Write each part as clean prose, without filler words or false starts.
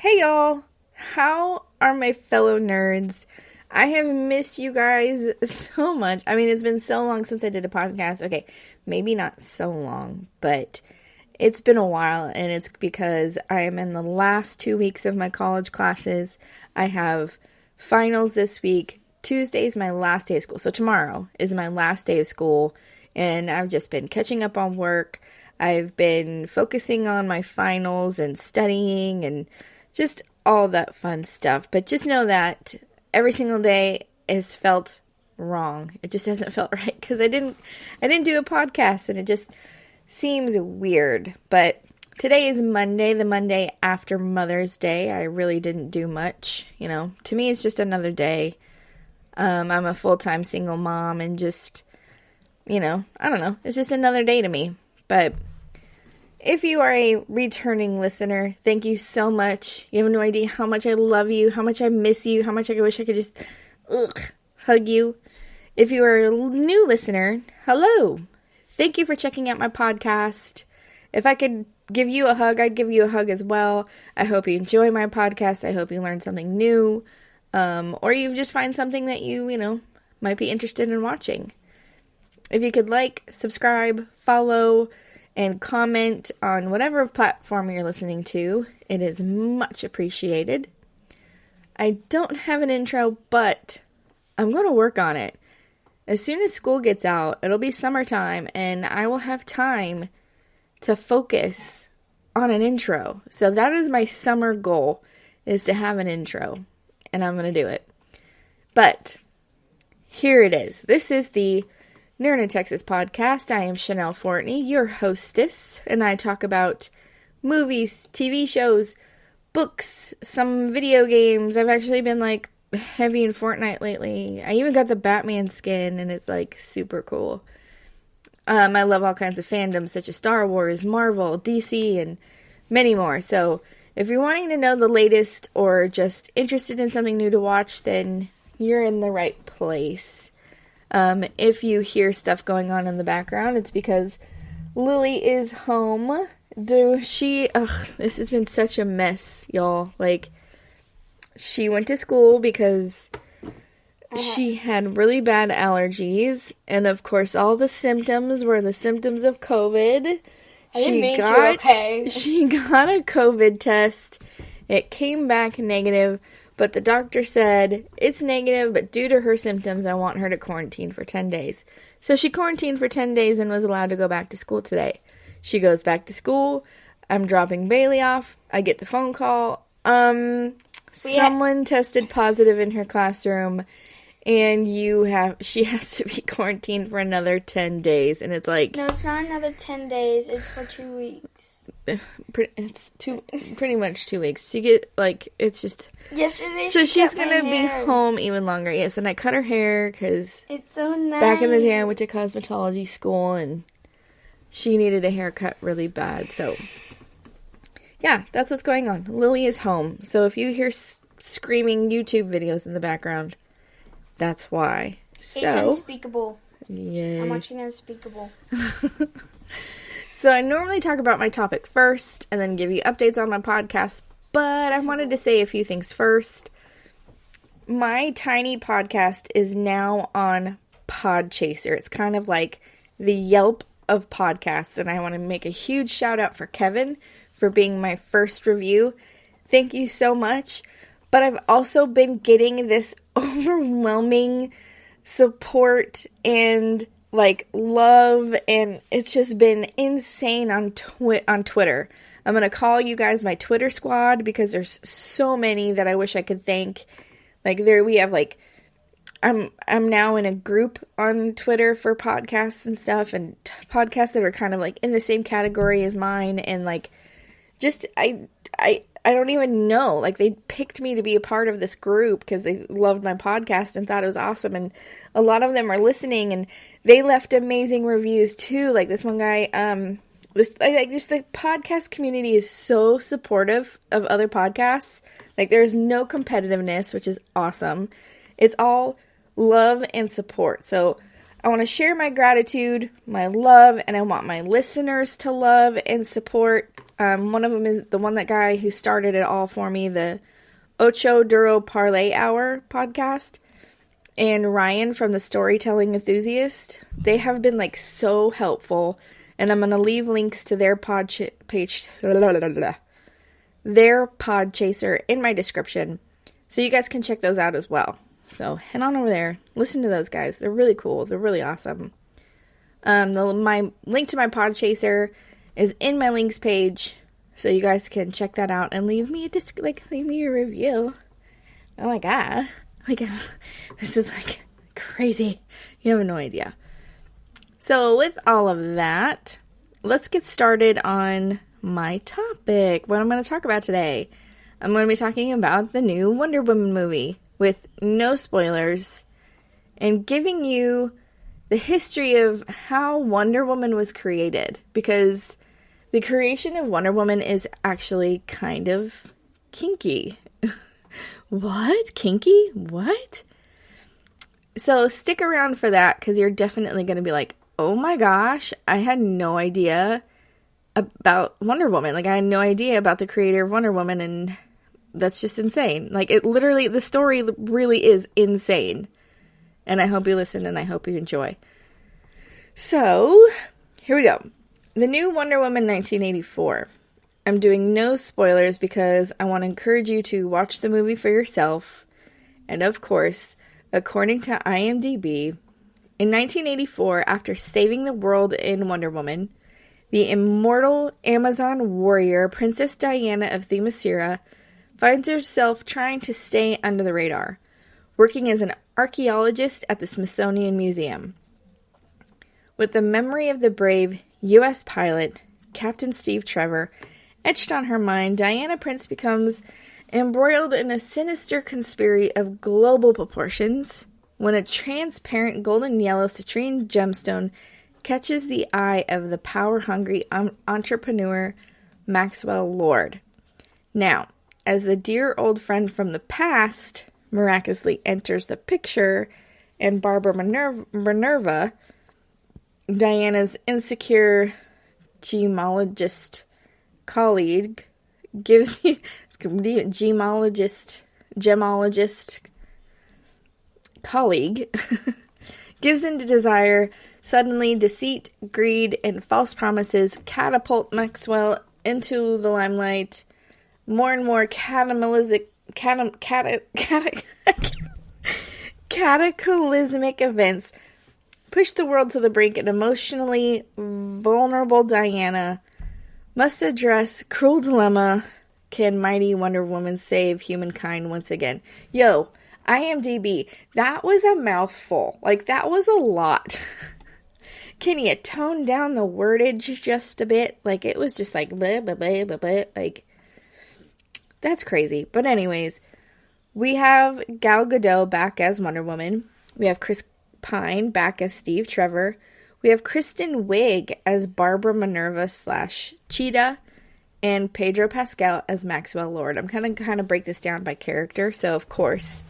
Hey y'all, how are my fellow nerds? I have missed you guys so much. I mean, it's been so long since I did a podcast. Okay, maybe not so long, but it's been a while, and it's because I am in the last 2 weeks of my college classes. I have finals this week. Tuesday is my last day of school, so tomorrow is my last day of school, and I've just been catching up on work. I've been focusing on my finals and studying and just all that fun stuff. But just know that every single day has felt wrong. It just hasn't felt right because I didn't do a podcast, and it just seems weird. But today is Monday, the Monday after Mother's Day. I really didn't do much. You know, to me, it's just another day. I'm a full-time single mom, and just, you know, I don't know. It's just another day to me. But if you are a returning listener, thank you so much. You have no idea how much I love you, how much I miss you, how much I wish I could just hug you. If you are a new listener, hello. Thank you for checking out my podcast. If I could give you a hug, I'd give you a hug as well. I hope you enjoy my podcast. I hope you learn something new. Or you just find something that you might be interested in watching. If you could like, subscribe, follow, and comment on whatever platform you're listening to, it is much appreciated. I don't have an intro, but I'm going to work on it. As soon as school gets out, it'll be summertime, and I will have time to focus on an intro. So that is my summer goal, is to have an intro, and I'm going to do it. But here it is. This is the Nerd in Texas podcast. I am Chanel Fortney, your hostess, and I talk about movies, TV shows, books, some video games. I've actually been heavy in Fortnite lately. I even got the Batman skin, and it's super cool. I love all kinds of fandoms such as Star Wars, Marvel, DC, and many more. So if you're wanting to know the latest or just interested in something new to watch, then you're in the right place. If you hear stuff going on in the background, it's because Lily is home. This has been such a mess, y'all. She went to school because she had really bad allergies, and of course all the symptoms were the symptoms of COVID. She got a COVID test. It came back negative. But the doctor said, it's negative, but due to her symptoms, I want her to quarantine for 10 days. So she quarantined for 10 days and was allowed to go back to school today. She goes back to school. I'm dropping Bailey off. I get the phone call. Someone tested positive in her classroom, and she has to be quarantined for another 10 days. And it's No, it's not another 10 days. It's for 2 weeks. It's pretty much 2 weeks. She get it's just yesterday. So she's gonna be home even longer. Yes, and I cut her hair because it's so nice. Back in the day, I went to cosmetology school, and she needed a haircut really bad. So yeah, that's what's going on. Lily is home. So if you hear screaming YouTube videos in the background, that's why. It's Unspeakable. Yeah, I'm watching Unspeakable. So I normally talk about my topic first and then give you updates on my podcast, but I wanted to say a few things first. My tiny podcast is now on Podchaser. It's kind of like the Yelp of podcasts, and I want to make a huge shout out for Kevin for being my first review. Thank you so much. But I've also been getting this overwhelming support and love, and it's just been insane on Twitter. I'm going to call you guys my Twitter squad because there's so many that I wish I could thank. We have I'm now in a group on Twitter for podcasts and stuff, and podcasts that are kind of in the same category as mine, and I don't even know. They picked me to be a part of this group because they loved my podcast and thought it was awesome. And a lot of them are listening, and they left amazing reviews too. This one guy, just the podcast community is so supportive of other podcasts. There's no competitiveness, which is awesome. It's all love and support. So I want to share my gratitude, my love, and I want my listeners to love and support. One of them is the guy who started it all for me, the Ocho Duro Parlay Hour podcast, and Ryan from the Storytelling Enthusiast. They have been like so helpful, and I'm going to leave links to their their podchaser in my description, so you guys can check those out as well. So head on over there, listen to those guys. They're really cool. They're really awesome. My link to my podchaser is in my links page, so you guys can check that out and leave me a review. Oh my god, this is like crazy. You have no idea. So with all of that, let's get started on my topic. What I'm going to talk about today. I'm going to be talking about the new Wonder Woman movie with no spoilers and giving you the history of how Wonder Woman was created, because the creation of Wonder Woman is actually kind of kinky. What? Kinky? What? So stick around for that, because you're definitely going to be like, oh my gosh, I had no idea about Wonder Woman. Like, I had no idea about the creator of Wonder Woman, and that's just insane. Like, it literally, the story really is insane. And I hope you listen, and I hope you enjoy. So, here we go. The new Wonder Woman 1984. I'm doing no spoilers because I want to encourage you to watch the movie for yourself. And of course, according to IMDb, in 1984, after saving the world in Wonder Woman, the immortal Amazon warrior Princess Diana of Themyscira finds herself trying to stay under the radar, working as an archaeologist at the Smithsonian Museum. With the memory of the brave U.S. pilot, Captain Steve Trevor, etched on her mind, Diana Prince becomes embroiled in a sinister conspiracy of global proportions when a transparent golden yellow citrine gemstone catches the eye of the power-hungry entrepreneur Maxwell Lord. Now, as the dear old friend from the past miraculously enters the picture, and Barbara Minerva, Diana's insecure gemologist colleague, gives in to desire, suddenly deceit, greed, and false promises catapult Maxwell into the limelight. More and more cataclysmic events push the world to the brink, and emotionally vulnerable Diana must address cruel dilemma. Can mighty Wonder Woman save humankind once again? Yo, IMDb, that was a mouthful. Like, that was a lot. Can you tone down the wordage just a bit? Like, it was just like, blah, blah, blah, blah, blah. Like, that's crazy. But anyways, we have Gal Gadot back as Wonder Woman. We have Chris Pine back as Steve Trevor. We have Kristen Wiig as Barbara Minerva / Cheetah. And Pedro Pascal as Maxwell Lord. I'm kind of break this down by character. So, of course,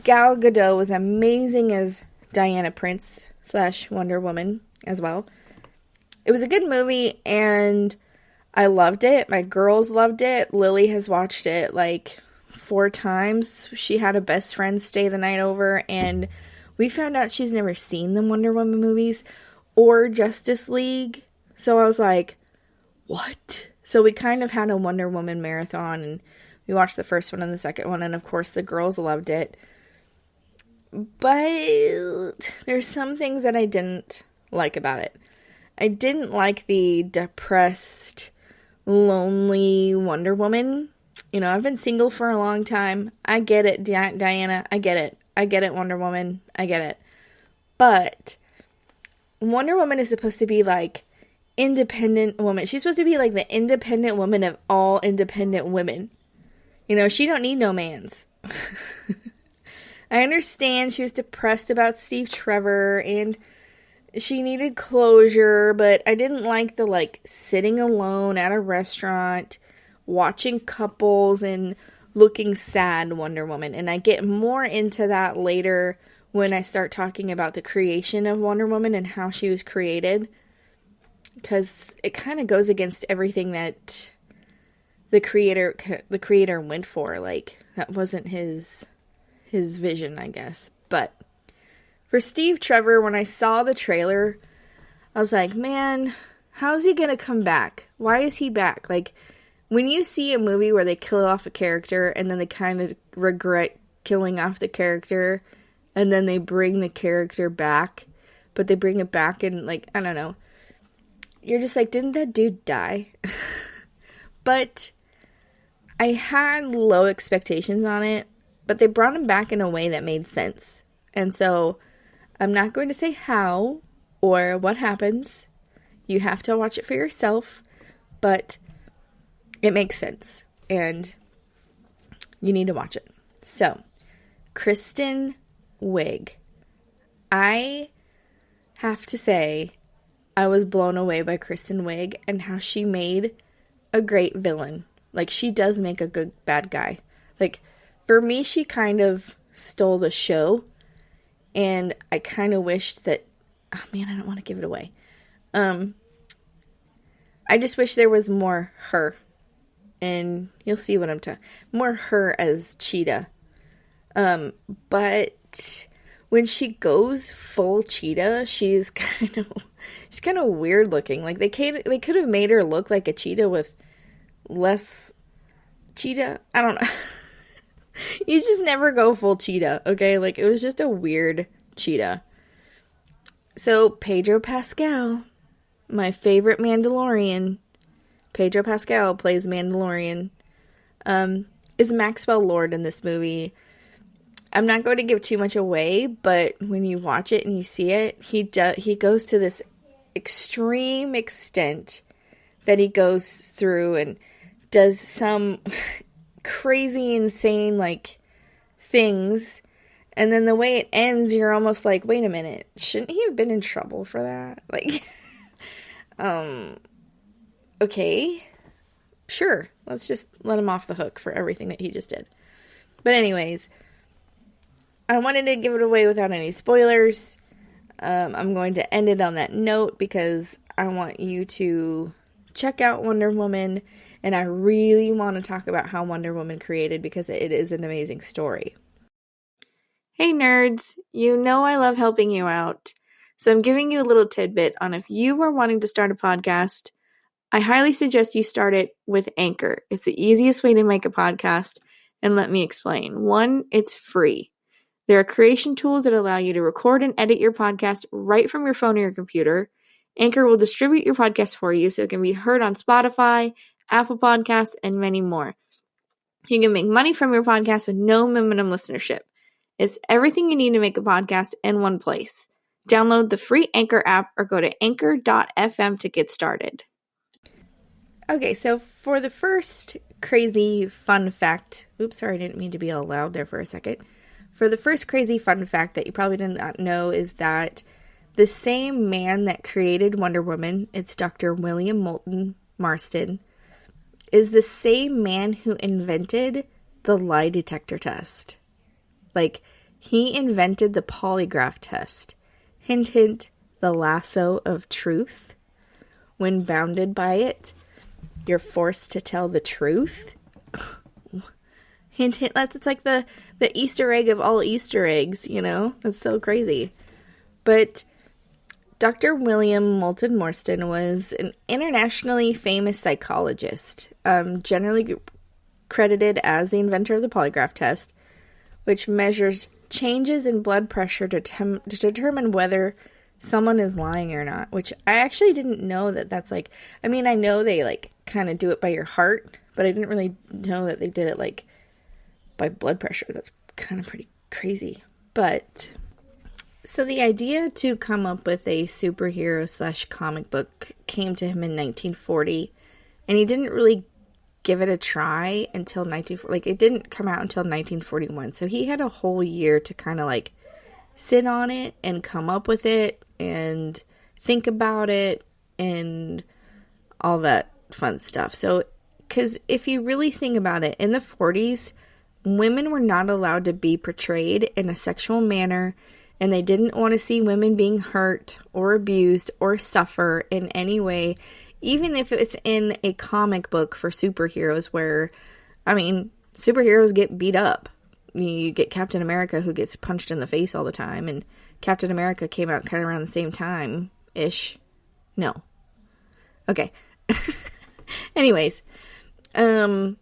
Gal Gadot was amazing as Diana Prince / Wonder Woman as well. It was a good movie, and I loved it. My girls loved it. Lily has watched it like 4 times. She had a best friend stay the night over, and we found out she's never seen the Wonder Woman movies or Justice League. So I was like, what? So we kind of had a Wonder Woman marathon, and we watched the first one and the second one, and of course the girls loved it. But there's some things that I didn't like about it. I didn't like the depressed, lonely Wonder Woman. You know, I've been single for a long time. I get it, Diana. I get it. I get it, Wonder Woman. I get it. But Wonder Woman is supposed to be like independent woman. She's supposed to be like the independent woman of all independent women. You know, she don't need no mans. I understand she was depressed about Steve Trevor and she needed closure, but I didn't like the like sitting alone at a restaurant, watching couples and looking sad Wonder Woman. And I get more into that later when I start talking about the creation of Wonder Woman and how she was created, because it kind of goes against everything that the creator went for. Like, that wasn't his vision, I guess. But for Steve Trevor, when I saw the trailer, I was like, man, how's he gonna come back? Why is he back? Like, when you see a movie where they kill off a character and then they kind of regret killing off the character, and then they bring the character back, but they bring it back and, like, I don't know. You're just like, didn't that dude die? But I had low expectations on it, but they brought him back in a way that made sense. And so I'm not going to say how or what happens. You have to watch it for yourself, but it makes sense, and you need to watch it. So, Kristen Wiig. I have to say, I was blown away by Kristen Wiig and how she made a great villain. Like, she does make a good bad guy. Like, for me, she kind of stole the show, and I kind of wished that, oh man, I don't want to give it away. I just wish there was more her, and you'll see what I'm talking, more her as Cheetah. But when she goes full cheetah, she's kind of weird looking. Like, they could have made her look like a cheetah with less cheetah. I don't know. You just never go full cheetah, okay? Like, it was just a weird cheetah. So, Pedro Pascal, my favorite Mandalorian, Pedro Pascal plays Mandalorian, is Maxwell Lord in this movie. I'm not going to give too much away, but when you watch it and you see it, he goes to this extreme extent that he goes through and does some crazy, insane, like, things. And then the way it ends, you're almost like, wait a minute, shouldn't he have been in trouble for that? Like, okay, sure, let's just let him off the hook for everything that he just did. But anyways, I wanted to give it away without any spoilers. I'm going to end it on that note because I want you to check out Wonder Woman, and I really want to talk about how Wonder Woman created because it is an amazing story. Hey nerds, you know I love helping you out, so I'm giving you a little tidbit on if you are wanting to start a podcast. I highly suggest you start it with Anchor. It's the easiest way to make a podcast, and let me explain. 1, it's free. There are creation tools that allow you to record and edit your podcast right from your phone or your computer. Anchor will distribute your podcast for you so it can be heard on Spotify, Apple Podcasts, and many more. You can make money from your podcast with no minimum listenership. It's everything you need to make a podcast in one place. Download the free Anchor app or go to anchor.fm to get started. Okay, so for the first crazy fun fact, oops, sorry, I didn't mean to be all loud there for a second. For the first crazy fun fact that you probably did not know is that the same man that created Wonder Woman, it's Dr. William Moulton Marston, is the same man who invented the lie detector test. Like, he invented the polygraph test. Hint, hint, the lasso of truth. When bounded by it, you're forced to tell the truth. Hint, hint, it's like the Easter egg of all Easter eggs, you know? That's so crazy. But Dr. William Moulton Marston was an internationally famous psychologist, generally credited as the inventor of the polygraph test, which measures changes in blood pressure to determine whether someone is lying or not, which I actually didn't know that's like, I mean, I know they like kind of do it by your heart, but I didn't really know that they did it like by blood pressure. That's kind of pretty crazy. But so the idea to come up with a superhero / comic book came to him in 1940, and he didn't really give it a try until it didn't come out until 1941. So he had a whole year to kind of like sit on it and come up with it and think about it and all that fun stuff. So, because if you really think about it, in the 40s, women were not allowed to be portrayed in a sexual manner and they didn't want to see women being hurt or abused or suffer in any way, even if it's in a comic book for superheroes where, I mean, superheroes get beat up. You get Captain America, who gets punched in the face all the time, and Captain America came out kind of around the same time-ish. No. Okay. Anyways, so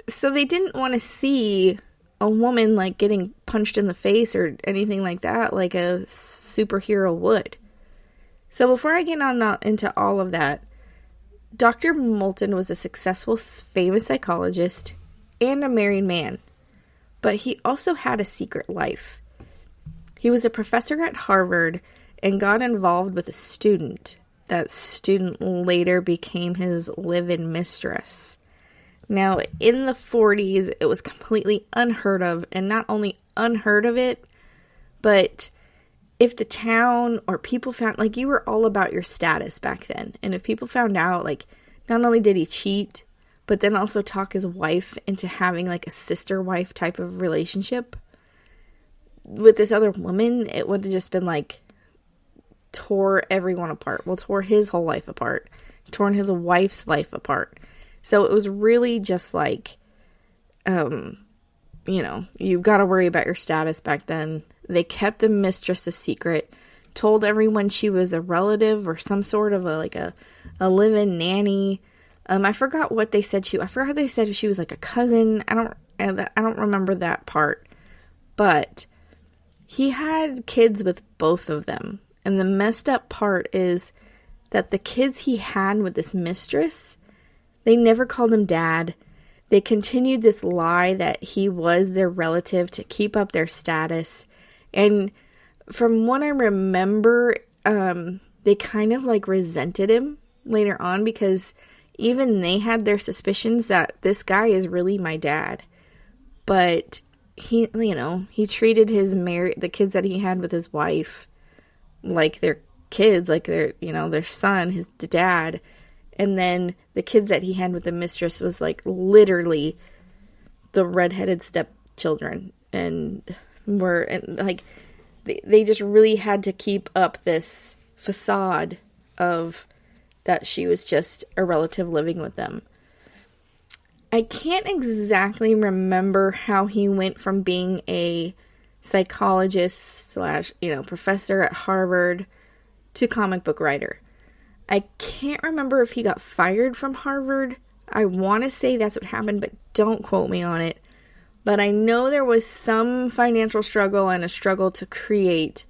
they didn't want to see a woman, like, getting punched in the face or anything like that, like a superhero would. So before I get on into all of that, Dr. Moulton was a successful, famous psychologist and a married man. But he also had a secret life. He was a professor at Harvard and got involved with a student. That student later became his live-in mistress. Now, in the 40s, it was completely unheard of, and not only unheard of it, but if the town or people found, like, you were all about your status back then. And if people found out, like, not only did he cheat, but then also talk his wife into having, like, a sister-wife type of relationship with this other woman, it would have just been, like, tore everyone apart. Well, tore his whole life apart. Torn his wife's life apart. So it was really just, like, you know, you got to worry about your status back then. They kept the mistress a secret, told everyone she was a relative or some sort of a live-in nanny. I forgot what they said I forgot they said she was like a cousin. I don't remember that part. But he had kids with both of them. And the messed up part is that the kids he had with this mistress, they never called him dad. They continued this lie that he was their relative to keep up their status. And from what I remember, they kind of like resented him later on because even they had their suspicions that this guy is really my dad. But he, you know, he treated the kids that he had with his wife like their kids, like their son, the dad. And then the kids that he had with the mistress was like literally the redheaded stepchildren. And they just really had to keep up this facade of that she was just a relative living with them. I can't exactly remember how he went from being a psychologist / professor at Harvard to comic book writer. I can't remember if he got fired from Harvard. I want to say that's what happened, but don't quote me on it. But I know there was some financial struggle and a struggle to create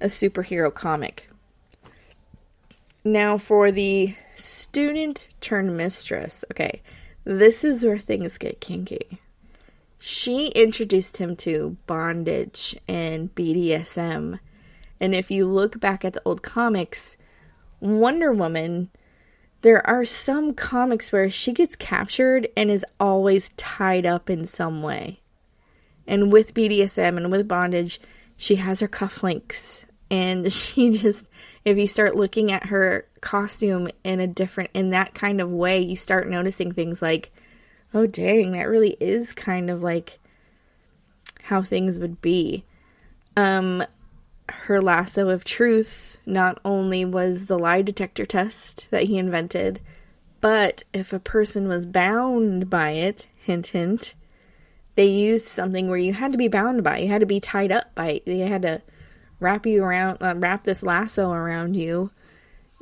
a superhero comic. Now for the student turned mistress. Okay, this is where things get kinky. She introduced him to bondage and BDSM. And if you look back at the old comics, Wonder Woman, there are some comics where she gets captured and is always tied up in some way. And with BDSM and with bondage, she has her cufflinks. And she just, if you start looking at her costume in that kind of way, you start noticing things like, oh dang, that really is kind of like how things would be. Her lasso of truth not only was the lie detector test that he invented, but if a person was bound by it, hint hint, they used something where you had to be bound by it. You had to be tied up by it. They had to wrap this lasso around you,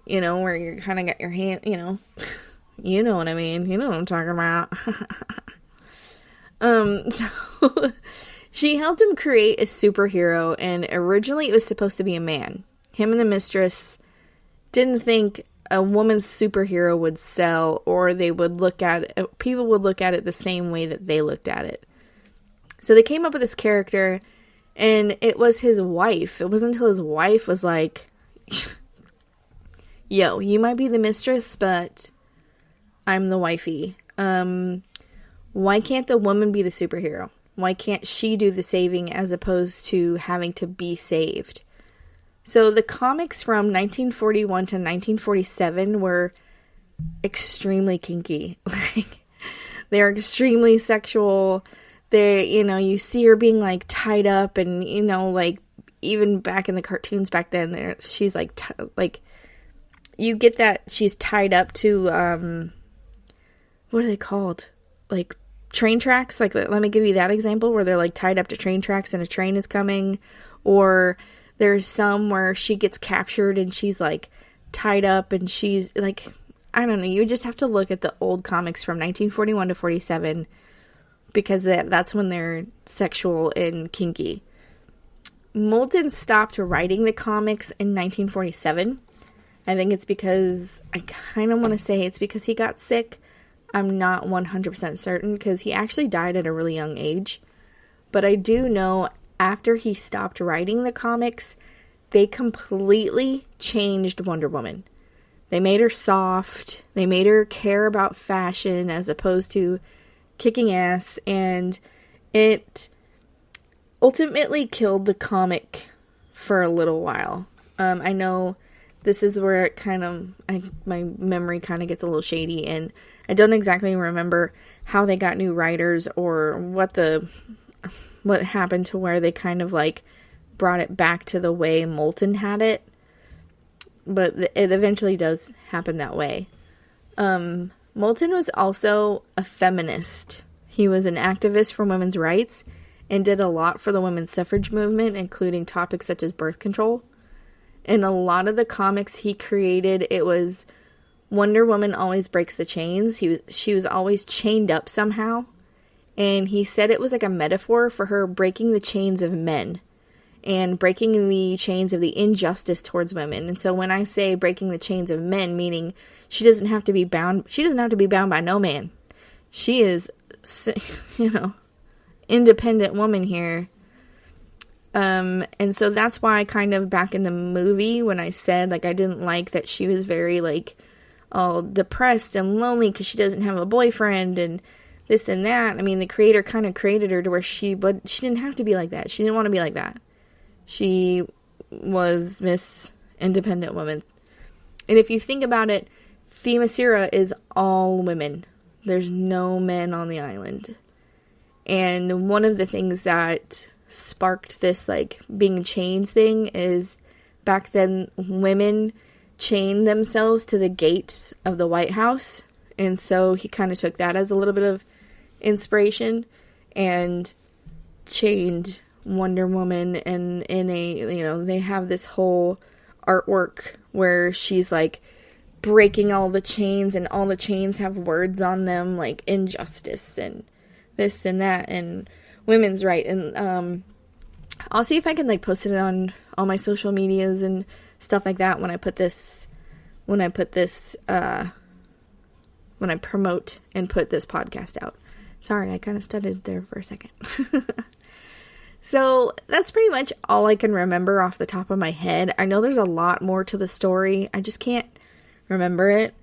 where you kind of got your hand, you know what I mean. You know what I'm talking about. So she helped him create a superhero, and originally it was supposed to be a man. Him and the mistress didn't think a woman's superhero would sell, or people would look at it the same way that they looked at it. So they came up with this character, and it was his wife. It wasn't until his wife was like, yo, you might be the mistress, but I'm the wifey. Why can't the woman be the superhero? Why can't she do the saving as opposed to having to be saved? So the comics from 1941 to 1947 were extremely kinky. They're extremely sexual. You see her being like tied up and, even back in the cartoons back then, she's like you get that she's tied up to, what are they called? Like train tracks? Like, let me give you that example where they're like tied up to train tracks and a train is coming. Or there's some where she gets captured and she's like tied up and she's like, I don't know. You just have to look at the old comics from 1941 to 47 because that's when they're sexual and kinky. Moulton stopped writing the comics in 1947. I think it's because, I kind of want to say it's because he got sick. I'm not 100% certain because he actually died at a really young age. But I do know after he stopped writing the comics, they completely changed Wonder Woman. They made her soft. They made her care about fashion as opposed to kicking ass. And it ultimately killed the comic for a little while. I know this is where it kind of, my memory kind of gets a little shady, and I don't exactly remember how they got new writers or what happened to where they kind of like brought it back to the way Moulton had it, but it eventually does happen that way. Moulton was also a feminist. He was an activist for women's rights and did a lot for the women's suffrage movement, including topics such as birth control. In a lot of the comics he created, it was Wonder Woman always breaks the chains. She was always chained up somehow. And he said it was like a metaphor for her breaking the chains of men and breaking the chains of the injustice towards women. And so when I say breaking the chains of men, meaning she doesn't have to be bound by no man. She is, independent woman here. And so that's why I kind of back in the movie when I said like I didn't like that she was very like all depressed and lonely because she doesn't have a boyfriend and this and that. I mean, the creator kind of created her to where but she didn't have to be like that. She didn't want to be like that. She was Miss Independent Woman. And if you think about it, Themyscira is all women. There's no men on the island. And one of the things that sparked this like being chained thing is back then women chained themselves to the gates of the White House, and so he kind of took that as a little bit of inspiration and chained Wonder Woman. And in a they have this whole artwork where she's like breaking all the chains, and all the chains have words on them like injustice and this and that and women's right. And I'll see if I can like post it on all my social medias and stuff like that when I promote and put this podcast out. Sorry, I kind of stuttered there for a second. So that's pretty much all I can remember off the top of my head. I know there's a lot more to the story. I just can't remember it.